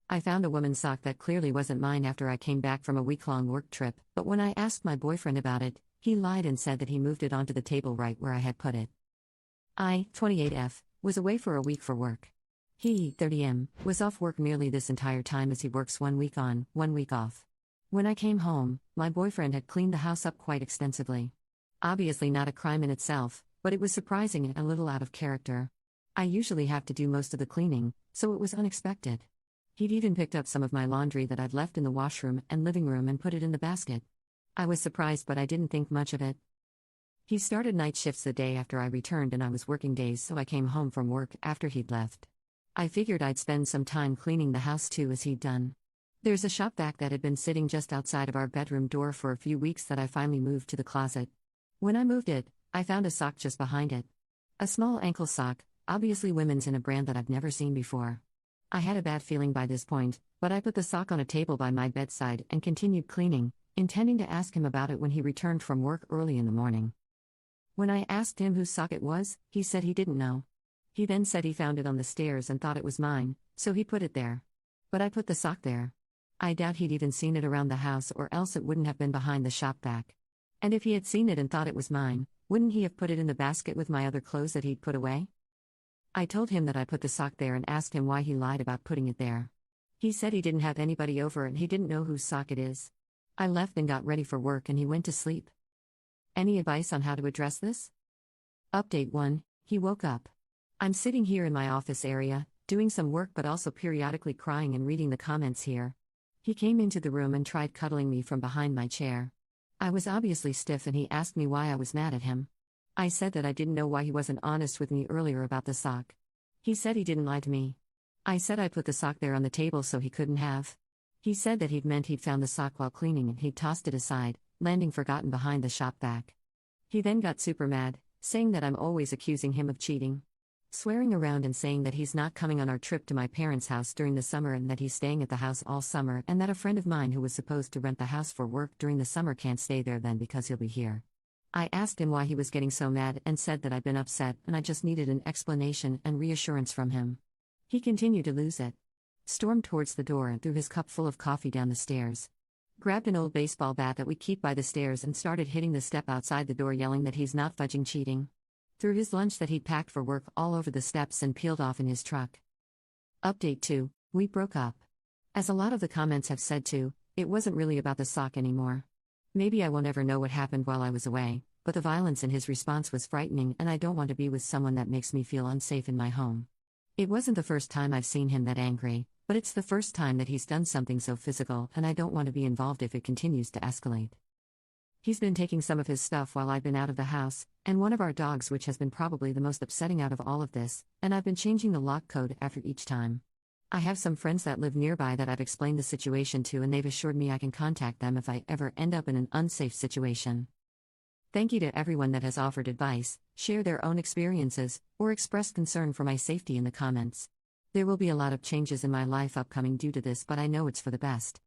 I found a woman's sock that clearly wasn't mine after I came back from a week-long work trip, but when I asked my boyfriend about it, he lied and said that he moved it onto the table right where I had put it. I, 28F, was away for a week for work. He, 30M, was off work nearly this entire time as he works 1 week on, 1 week off. When I came home, my boyfriend had cleaned the house up quite extensively. Obviously not a crime in itself, but it was surprising and a little out of character. I usually have to do most of the cleaning, so it was unexpected. He'd even picked up some of my laundry that I'd left in the washroom and living room and put it in the basket. I was surprised, but I didn't think much of it. He started night shifts the day after I returned and I was working days, so I came home from work after he'd left. I figured I'd spend some time cleaning the house too as he'd done. There's a shop vac that had been sitting just outside of our bedroom door for a few weeks that I finally moved to the closet. When I moved it, I found a sock just behind it. A small ankle sock, obviously women's in a brand that I've never seen before. I had a bad feeling by this point, but I put the sock on a table by my bedside and continued cleaning, intending to ask him about it when he returned from work early in the morning. When I asked him whose sock it was, he said he didn't know. He then said he found it on the stairs and thought it was mine, so he put it there. But I put the sock there. I doubt he'd even seen it around the house, or else it wouldn't have been behind the shop vac. And if he had seen it and thought it was mine, wouldn't he have put it in the basket with my other clothes that he'd put away? I told him that I put the sock there and asked him why he lied about putting it there. He said he didn't have anybody over and he didn't know whose sock it is. I left and got ready for work and he went to sleep. Any advice on how to address this? Update 1. He woke up. I'm sitting here in my office area, doing some work but also periodically crying and reading the comments here. He came into the room and tried cuddling me from behind my chair. I was obviously stiff and he asked me why I was mad at him. I said that I didn't know why he wasn't honest with me earlier about the sock. He said he didn't lie to me. I said I put the sock there on the table so he couldn't have. He said that he'd meant he'd found the sock while cleaning and he'd tossed it aside, landing forgotten behind the shop vac. He then got super mad, saying that I'm always accusing him of cheating. Swearing around and saying that he's not coming on our trip to my parents' house during the summer and that he's staying at the house all summer and that a friend of mine who was supposed to rent the house for work during the summer can't stay there then because he'll be here. I asked him why he was getting so mad and said that I'd been upset and I just needed an explanation and reassurance from him. He continued to lose it. Stormed towards the door and threw his cup full of coffee down the stairs. Grabbed an old baseball bat that we keep by the stairs and started hitting the step outside the door yelling that he's not fudging cheating. Threw his lunch that he'd packed for work all over the steps and peeled off in his truck. Update 2. We broke up. As a lot of the comments have said too, it wasn't really about the sock anymore. Maybe I will never know what happened while I was away, but the violence in his response was frightening and I don't want to be with someone that makes me feel unsafe in my home. It wasn't the first time I've seen him that angry, but it's the first time that he's done something so physical and I don't want to be involved if it continues to escalate. He's been taking some of his stuff while I've been out of the house, and one of our dogs, which has been probably the most upsetting out of all of this, and I've been changing the lock code after each time. I have some friends that live nearby that I've explained the situation to and they've assured me I can contact them if I ever end up in an unsafe situation. Thank you to everyone that has offered advice, shared their own experiences, or expressed concern for my safety in the comments. There will be a lot of changes in my life upcoming due to this, but I know it's for the best.